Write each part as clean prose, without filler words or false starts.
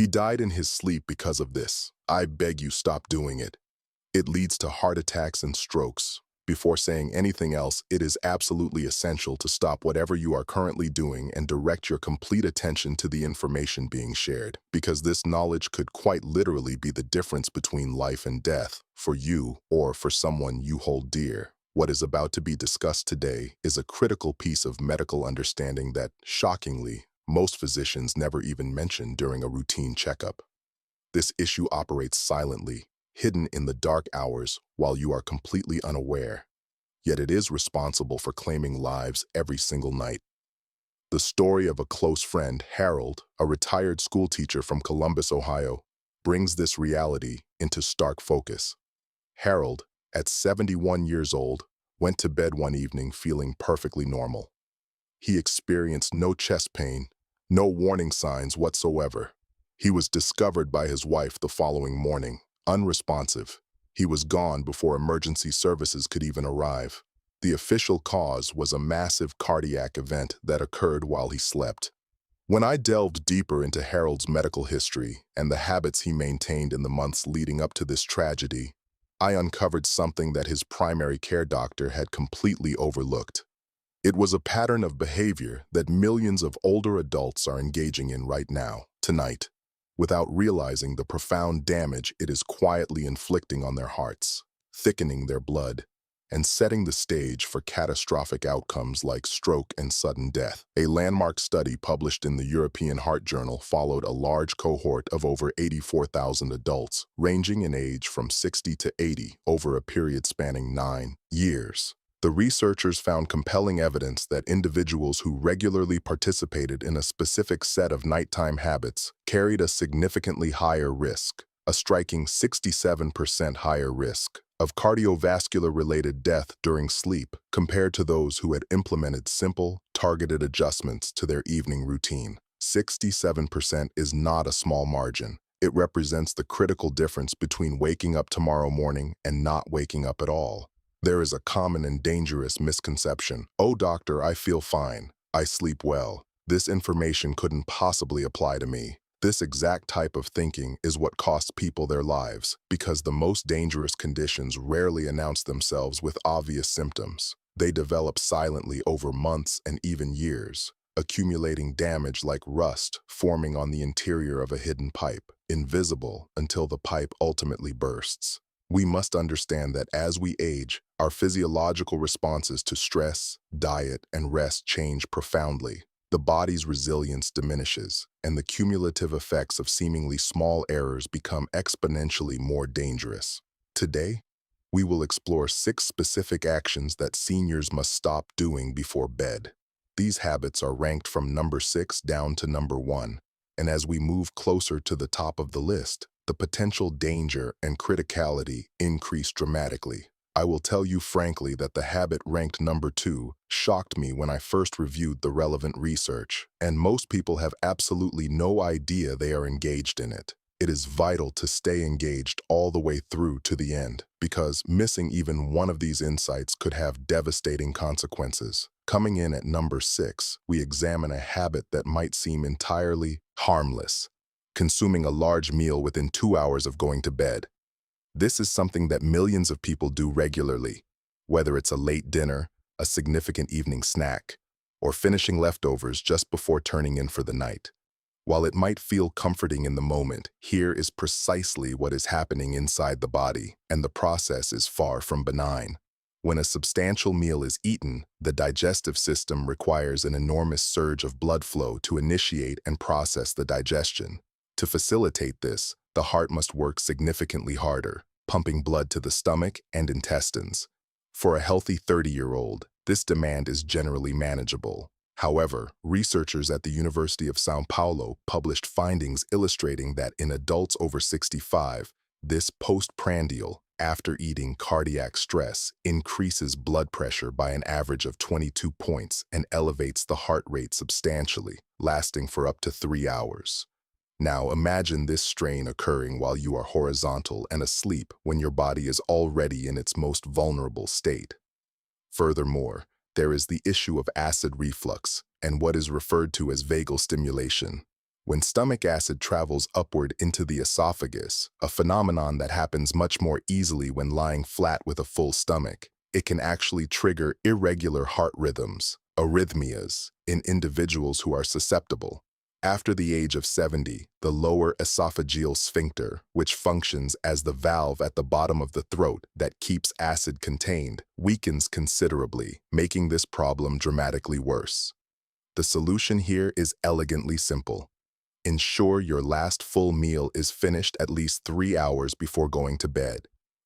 He died in his sleep because of this. I beg you, stop doing it. It leads to heart attacks and strokes. Before saying anything else, it is absolutely essential to stop whatever you are currently doing and direct your complete attention to the information being shared, because this knowledge could quite literally be the difference between life and death, for you or for someone you hold dear. What is about to be discussed today is a critical piece of medical understanding that, shockingly, most physicians never even mention during a routine checkup. This issue operates silently, hidden in the dark hours while you are completely unaware. Yet it is responsible for claiming lives every single night. The story of a close friend, Harold, a retired schoolteacher from Columbus, Ohio, brings this reality into stark focus. Harold, at 71 years old, went to bed one evening feeling perfectly normal. He experienced no chest pain, no warning signs whatsoever. He was discovered by his wife the following morning, unresponsive. He was gone before emergency services could even arrive. The official cause was a massive cardiac event that occurred while he slept. When I delved deeper into Harold's medical history and the habits he maintained in the months leading up to this tragedy, I uncovered something that his primary care doctor had completely overlooked. It was a pattern of behavior that millions of older adults are engaging in right now, tonight, without realizing the profound damage it is quietly inflicting on their hearts, thickening their blood, and setting the stage for catastrophic outcomes like stroke and sudden death. A landmark study published in the European Heart Journal followed a large cohort of over 84,000 adults, ranging in age from 60 to 80, over a period spanning 9 years. The researchers found compelling evidence that individuals who regularly participated in a specific set of nighttime habits carried a significantly higher risk, a striking 67% higher risk, of cardiovascular-related death during sleep compared to those who had implemented simple, targeted adjustments to their evening routine. 67% is not a small margin. It represents the critical difference between waking up tomorrow morning and not waking up at all. There is a common and dangerous misconception. "Oh, doctor, I feel fine. I sleep well. This information couldn't possibly apply to me." This exact type of thinking is what costs people their lives, because the most dangerous conditions rarely announce themselves with obvious symptoms. They develop silently over months and even years, accumulating damage like rust forming on the interior of a hidden pipe, invisible until the pipe ultimately bursts. We must understand that as we age, our physiological responses to stress, diet, and rest change profoundly. The body's resilience diminishes, and the cumulative effects of seemingly small errors become exponentially more dangerous. Today, we will explore 6 specific actions that seniors must stop doing before bed. These habits are ranked from number 6 down to number 1, and as we move closer to the top of the list, the potential danger and criticality increase dramatically. I will tell you frankly that the habit ranked number 2 shocked me when I first reviewed the relevant research, and most people have absolutely no idea they are engaged in it. It is vital to stay engaged all the way through to the end, because missing even one of these insights could have devastating consequences. Coming in at number 6, we examine a habit that might seem entirely harmless: consuming a large meal within 2 hours of going to bed. This is something that millions of people do regularly, whether it's a late dinner, a significant evening snack, or finishing leftovers just before turning in for the night. While it might feel comforting in the moment, here is precisely what is happening inside the body, and the process is far from benign. When a substantial meal is eaten, the digestive system requires an enormous surge of blood flow to initiate and process the digestion. To facilitate this, the heart must work significantly harder, pumping blood to the stomach and intestines. For a healthy 30-year-old, this demand is generally manageable. However, researchers at the University of São Paulo published findings illustrating that in adults over 65, this postprandial, after-eating cardiac stress increases blood pressure by an average of 22 points and elevates the heart rate substantially, lasting for up to 3 hours. Now imagine this strain occurring while you are horizontal and asleep when your body is already in its most vulnerable state. Furthermore, there is the issue of acid reflux and what is referred to as vagal stimulation. When stomach acid travels upward into the esophagus, a phenomenon that happens much more easily when lying flat with a full stomach, it can actually trigger irregular heart rhythms, arrhythmias, in individuals who are susceptible. After the age of 70, the lower esophageal sphincter, which functions as the valve at the bottom of the throat that keeps acid contained, weakens considerably, making this problem dramatically worse. The solution here is elegantly simple. Ensure your last full meal is finished at least 3 hours before going to bed.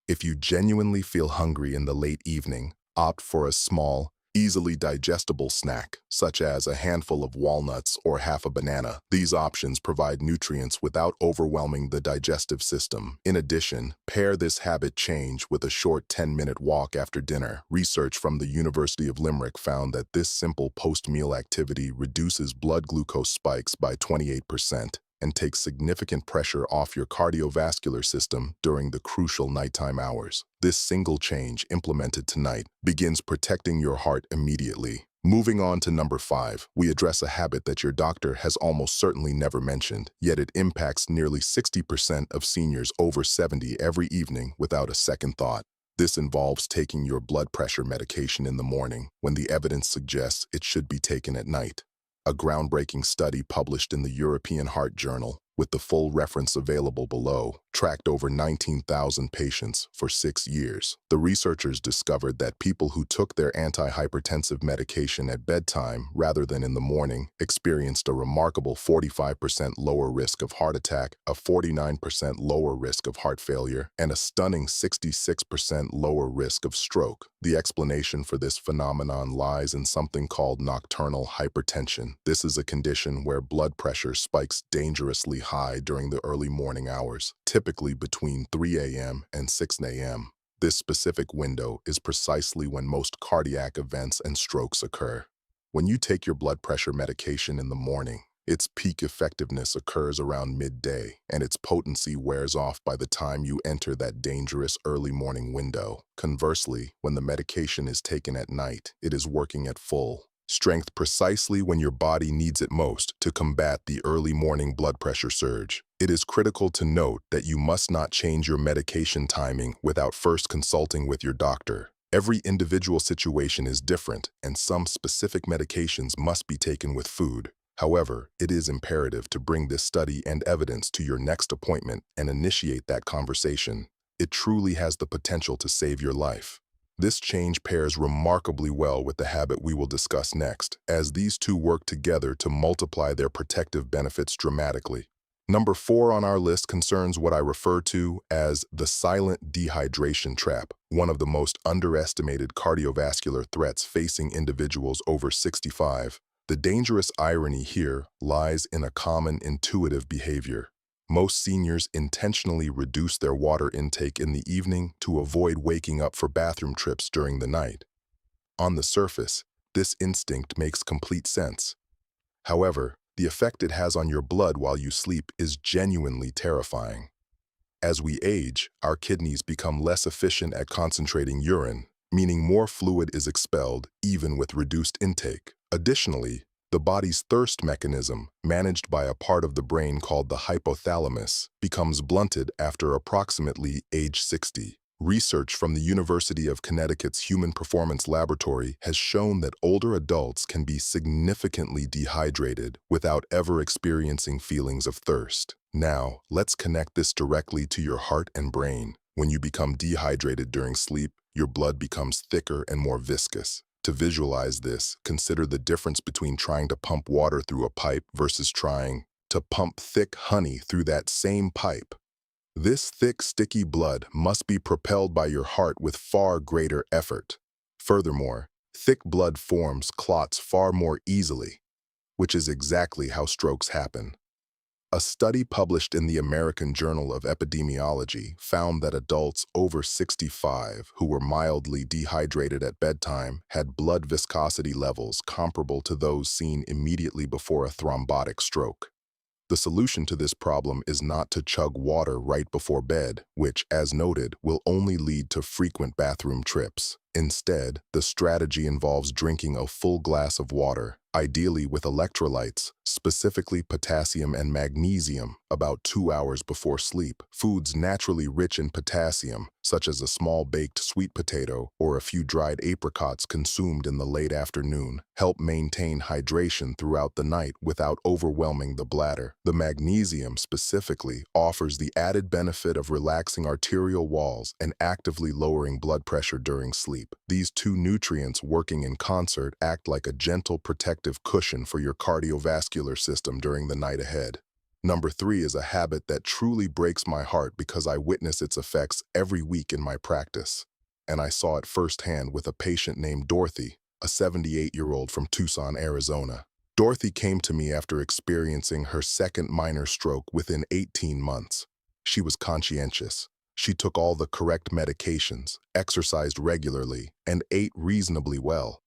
If you genuinely feel hungry in the late evening, opt for a small, easily digestible snack, such as a handful of walnuts or half a banana. These options provide nutrients without overwhelming the digestive system. In addition, pair this habit change with a short 10-minute walk after dinner. Research from the University of Limerick found that this simple post-meal activity reduces blood glucose spikes by 28%. And takes significant pressure off your cardiovascular system during the crucial nighttime hours. This single change implemented tonight begins protecting your heart immediately. Moving on to number 5, we address a habit that your doctor has almost certainly never mentioned, yet it impacts nearly 60% of seniors over 70 every evening without a second thought. This involves taking your blood pressure medication in the morning when the evidence suggests it should be taken at night. A groundbreaking study published in the European Heart Journal, with the full reference available below, tracked over 19,000 patients for 6 years. The researchers discovered that people who took their antihypertensive medication at bedtime rather than in the morning experienced a remarkable 45% lower risk of heart attack, a 49% lower risk of heart failure, and a stunning 66% lower risk of stroke. The explanation for this phenomenon lies in something called nocturnal hypertension. This is a condition where blood pressure spikes dangerously high during the early morning hours, typically between 3 a.m. and 6 a.m. This specific window is precisely when most cardiac events and strokes occur. When you take your blood pressure medication in the morning, its peak effectiveness occurs around midday, and its potency wears off by the time you enter that dangerous early morning window. Conversely, when the medication is taken at night, it is working at full strength precisely when your body needs it most to combat the early morning blood pressure surge. It is critical to note that you must not change your medication timing without first consulting with your doctor. Every individual situation is different, and some specific medications must be taken with food. However, it is imperative to bring this study and evidence to your next appointment and initiate that conversation. It truly has the potential to save your life. This change pairs remarkably well with the habit we will discuss next, as these two work together to multiply their protective benefits dramatically. Number 4 on our list concerns what I refer to as the silent dehydration trap, one of the most underestimated cardiovascular threats facing individuals over 65. The dangerous irony here lies in a common intuitive behavior. Most seniors intentionally reduce their water intake in the evening to avoid waking up for bathroom trips during the night. On the surface, this instinct makes complete sense. However, the effect it has on your blood while you sleep is genuinely terrifying. As we age, our kidneys become less efficient at concentrating urine, meaning more fluid is expelled even with reduced intake. Additionally, the body's thirst mechanism, managed by a part of the brain called the hypothalamus, becomes blunted after approximately age 60. Research from the University of Connecticut's Human Performance Laboratory has shown that older adults can be significantly dehydrated without ever experiencing feelings of thirst. Now, let's connect this directly to your heart and brain. When you become dehydrated during sleep, your blood becomes thicker and more viscous. To visualize this, consider the difference between trying to pump water through a pipe versus trying to pump thick honey through that same pipe. This thick, sticky blood must be propelled by your heart with far greater effort. Furthermore, thick blood forms clots far more easily, which is exactly how strokes happen. A study published in the American Journal of Epidemiology found that adults over 65 who were mildly dehydrated at bedtime had blood viscosity levels comparable to those seen immediately before a thrombotic stroke. The solution to this problem is not to chug water right before bed, which, as noted, will only lead to frequent bathroom trips. Instead, the strategy involves drinking a full glass of water, ideally with electrolytes, specifically potassium and magnesium, about 2 hours before sleep. Foods naturally rich in potassium, such as a small baked sweet potato or a few dried apricots consumed in the late afternoon, help maintain hydration throughout the night without overwhelming the bladder. The magnesium, specifically, offers the added benefit of relaxing arterial walls and actively lowering blood pressure during sleep. These two nutrients working in concert act like a gentle protective cushion for your cardiovascular system during the night ahead. Number 3 is a habit that truly breaks my heart because I witness its effects every week in my practice. And I saw it firsthand with a patient named Dorothy, a 78-year-old from Tucson, Arizona. Dorothy came to me after experiencing her second minor stroke within 18 months. She was conscientious. She took all the correct medications, exercised regularly, and ate reasonably well.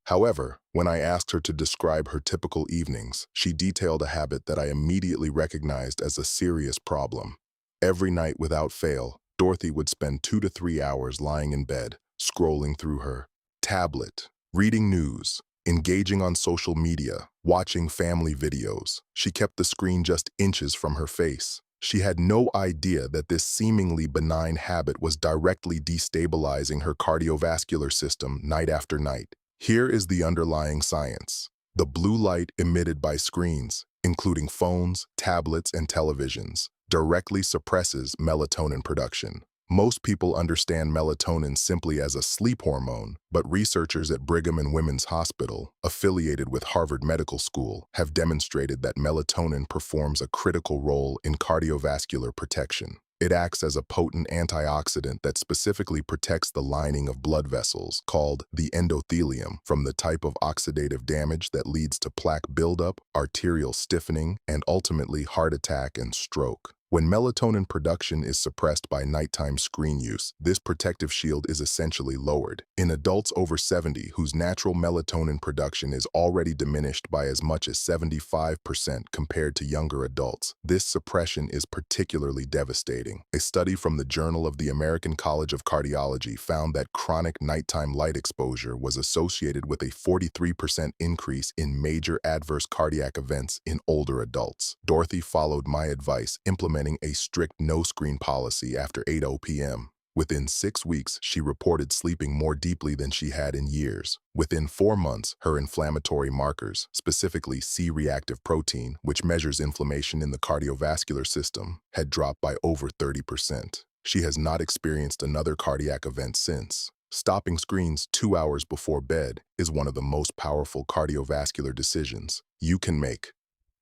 However, when I asked her to describe her typical evenings, she detailed a habit that I immediately recognized as a serious problem. Every night without fail, Dorothy would spend 2 to 3 hours lying in bed, scrolling through her tablet, reading news, engaging on social media, watching family videos. She kept the screen just inches from her face. She had no idea that this seemingly benign habit was directly destabilizing her cardiovascular system night after night. Here is the underlying science. The blue light emitted by screens, including phones, tablets, and televisions, directly suppresses melatonin production. Most people understand melatonin simply as a sleep hormone, but researchers at Brigham and Women's Hospital, affiliated with Harvard Medical School, have demonstrated that melatonin performs a critical role in cardiovascular protection. It acts as a potent antioxidant that specifically protects the lining of blood vessels, called the endothelium, from the type of oxidative damage that leads to plaque buildup, arterial stiffening, and ultimately heart attack and stroke. When melatonin production is suppressed by nighttime screen use, this protective shield is essentially lowered. In adults over 70 whose natural melatonin production is already diminished by as much as 75% compared to younger adults, this suppression is particularly devastating. A study from the Journal of the American College of Cardiology found that chronic nighttime light exposure was associated with a 43% increase in major adverse cardiac events in older adults. Dorothy followed my advice, implementing a strict no-screen policy after 8 p.m. Within 6 weeks, she reported sleeping more deeply than she had in years. Within 4 months, her inflammatory markers, specifically C-reactive protein, which measures inflammation in the cardiovascular system, had dropped by over 30%. She has not experienced another cardiac event since. Stopping screens 2 hours before bed is one of the most powerful cardiovascular decisions you can make.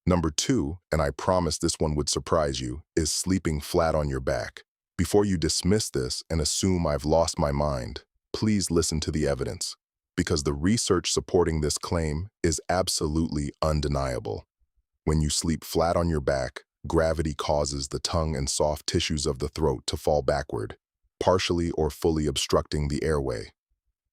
Number 2, and I promise this one would surprise you, is sleeping flat on your back. Before you dismiss this and assume I've lost my mind, please listen to the evidence, because the research supporting this claim is absolutely undeniable. When you sleep flat on your back, gravity causes the tongue and soft tissues of the throat to fall backward, partially or fully obstructing the airway.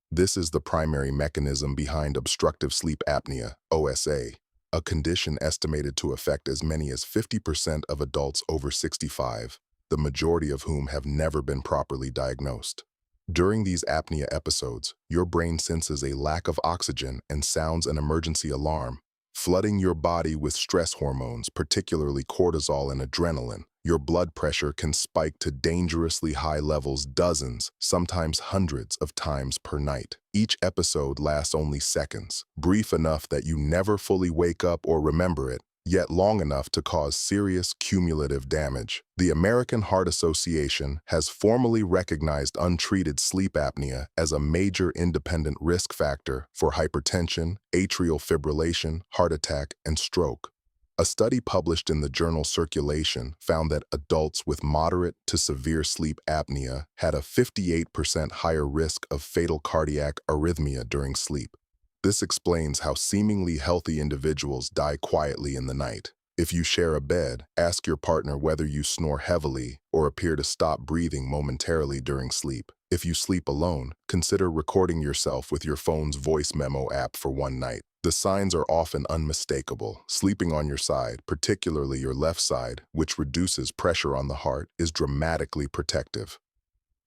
This is the primary mechanism behind obstructive sleep apnea, OSA, a condition estimated to affect as many as 50% of adults over 65, the majority of whom have never been properly diagnosed. During these apnea episodes, your brain senses a lack of oxygen and sounds an emergency alarm, flooding your body with stress hormones, particularly cortisol and adrenaline. Your blood pressure can spike to dangerously high levels dozens, sometimes hundreds of times per night. Each episode lasts only seconds, brief enough that you never fully wake up or remember it, yet long enough to cause serious cumulative damage. The American Heart Association has formally recognized untreated sleep apnea as a major independent risk factor for hypertension, atrial fibrillation, heart attack, and stroke. A study published in the journal Circulation found that adults with moderate to severe sleep apnea had a 58% higher risk of fatal cardiac arrhythmia during sleep. This explains how seemingly healthy individuals die quietly in the night. If you share a bed, ask your partner whether you snore heavily or appear to stop breathing momentarily during sleep. If you sleep alone, consider recording yourself with your phone's voice memo app for one night. The signs are often unmistakable. Sleeping on your side, particularly your left side, which reduces pressure on the heart, is dramatically protective.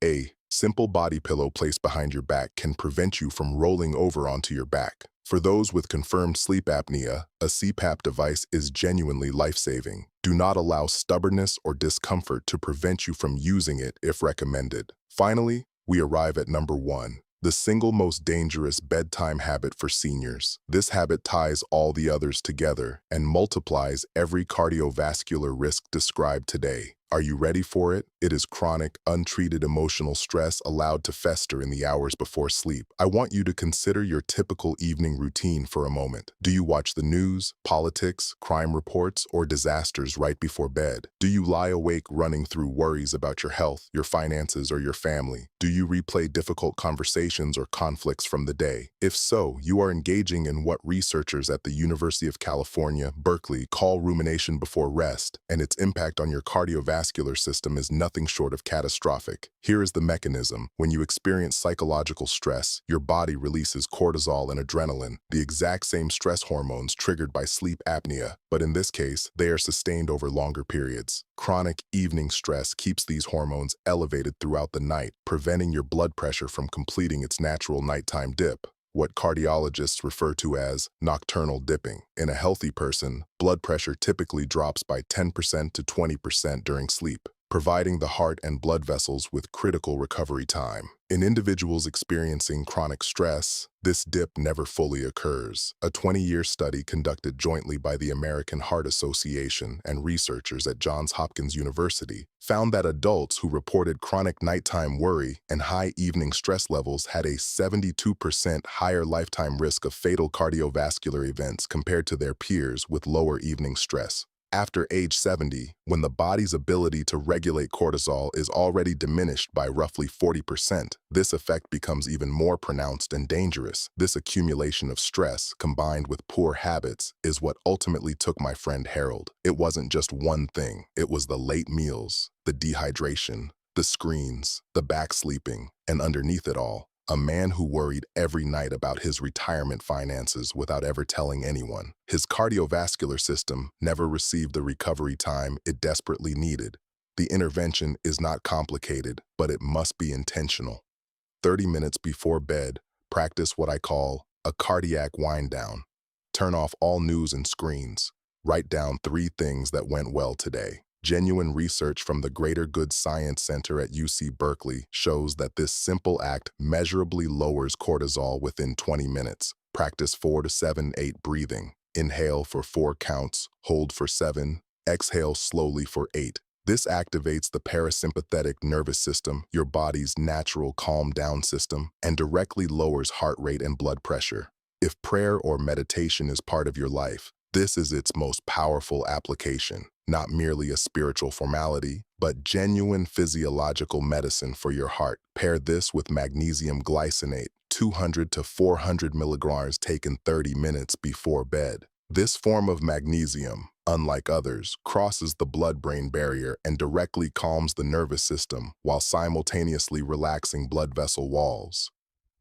A. Simple body pillow placed behind your back can prevent you from rolling over onto your back. For those with confirmed sleep apnea, a CPAP device is genuinely life-saving. Do not allow stubbornness or discomfort to prevent you from using it if recommended. Finally, we arrive at number 1. The single most dangerous bedtime habit for seniors. This habit ties all the others together and multiplies every cardiovascular risk described today. Are you ready for it? It is chronic, untreated emotional stress allowed to fester in the hours before sleep. I want you to consider your typical evening routine for a moment. Do you watch the news, politics, crime reports, or disasters right before bed? Do you lie awake running through worries about your health, your finances, or your family? Do you replay difficult conversations or conflicts from the day? If so, you are engaging in what researchers at the University of California, Berkeley, call rumination before rest, and its impact on your cardiovascular system is nothing short of catastrophic. Here is the mechanism. When you experience psychological stress, your body releases cortisol and adrenaline, the exact same stress hormones triggered by sleep apnea, but in this case, they are sustained over longer periods. Chronic evening stress keeps these hormones elevated throughout the night, preventing your blood pressure from completing its natural nighttime dip, what cardiologists refer to as nocturnal dipping. In a healthy person, blood pressure typically drops by 10% to 20% during sleep, providing the heart and blood vessels with critical recovery time. In individuals experiencing chronic stress, this dip never fully occurs. A 20-year study conducted jointly by the American Heart Association and researchers at Johns Hopkins University found that adults who reported chronic nighttime worry and high evening stress levels had a 72% higher lifetime risk of fatal cardiovascular events compared to their peers with lower evening stress. After age 70, when the body's ability to regulate cortisol is already diminished by roughly 40%, this effect becomes even more pronounced and dangerous. This accumulation of stress, combined with poor habits, is what ultimately took my friend Harold. It wasn't just one thing. It was the late meals, the dehydration, the screens, the back sleeping, and underneath it all, a man who worried every night about his retirement finances without ever telling anyone. His cardiovascular system never received the recovery time it desperately needed. The intervention is not complicated, but it must be intentional. 30 minutes before bed, practice what I call a cardiac wind down. Turn off all news and screens. Write down 3 things that went well today. Genuine research from the Greater Good Science Center at UC Berkeley shows that this simple act measurably lowers cortisol within 20 minutes. Practice 4 to 7, 8 breathing. Inhale for 4 counts, hold for 7, exhale slowly for 8. This activates the parasympathetic nervous system, your body's natural calm-down system, and directly lowers heart rate and blood pressure. If prayer or meditation is part of your life, this is its most powerful application. Not merely a spiritual formality, but genuine physiological medicine for your heart. Pair this with magnesium glycinate, 200 to 400 milligrams taken 30 minutes before bed. This form of magnesium, unlike others, crosses the blood-brain barrier and directly calms the nervous system while simultaneously relaxing blood vessel walls.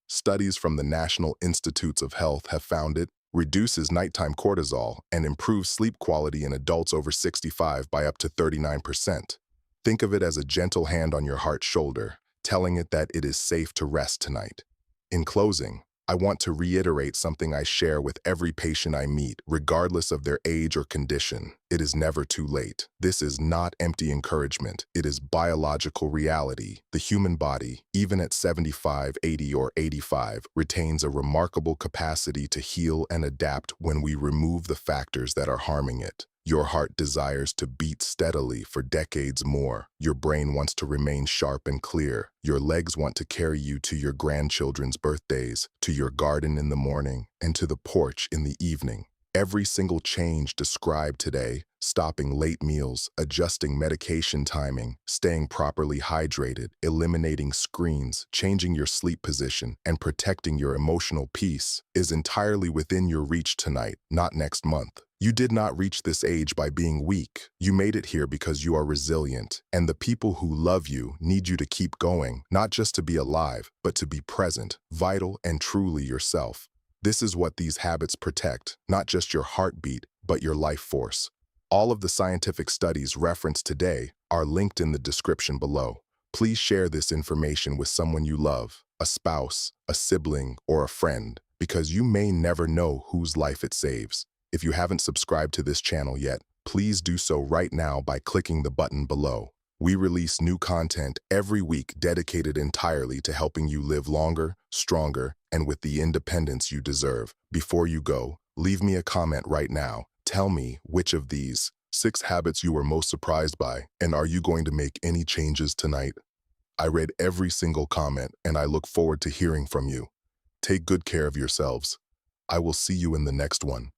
Studies from the National Institutes of Health have found it reduces nighttime cortisol and improves sleep quality in adults over 65 by up to 39%. Think of it as a gentle hand on your heart's shoulder, telling it that it is safe to rest tonight. In closing, I want to reiterate something I share with every patient I meet, regardless of their age or condition. It is never too late. This is not empty encouragement. It is biological reality. The human body, even at 75, 80, or 85, retains a remarkable capacity to heal and adapt when we remove the factors that are harming it. Your heart desires to beat steadily for decades more. Your brain wants to remain sharp and clear. Your legs want to carry you to your grandchildren's birthdays, to your garden in the morning, and to the porch in the evening. Every single change described today, stopping late meals, adjusting medication timing, staying properly hydrated, eliminating screens, changing your sleep position, and protecting your emotional peace, is entirely within your reach tonight, not next month. You did not reach this age by being weak. You made it here because you are resilient, and the people who love you need you to keep going, not just to be alive, but to be present, vital, and truly yourself. This is what these habits protect, not just your heartbeat, but your life force. All of the scientific studies referenced today are linked in the description below. Please share this information with someone you love, a spouse, a sibling, or a friend, because you may never know whose life it saves. If you haven't subscribed to this channel yet, please do so right now by clicking the button below. We release new content every week dedicated entirely to helping you live longer, stronger, and with the independence you deserve. Before you go, leave me a comment right now. Tell me which of these 6 habits you were most surprised by, and are you going to make any changes tonight? I read every single comment, and I look forward to hearing from you. Take good care of yourselves. I will see you in the next one.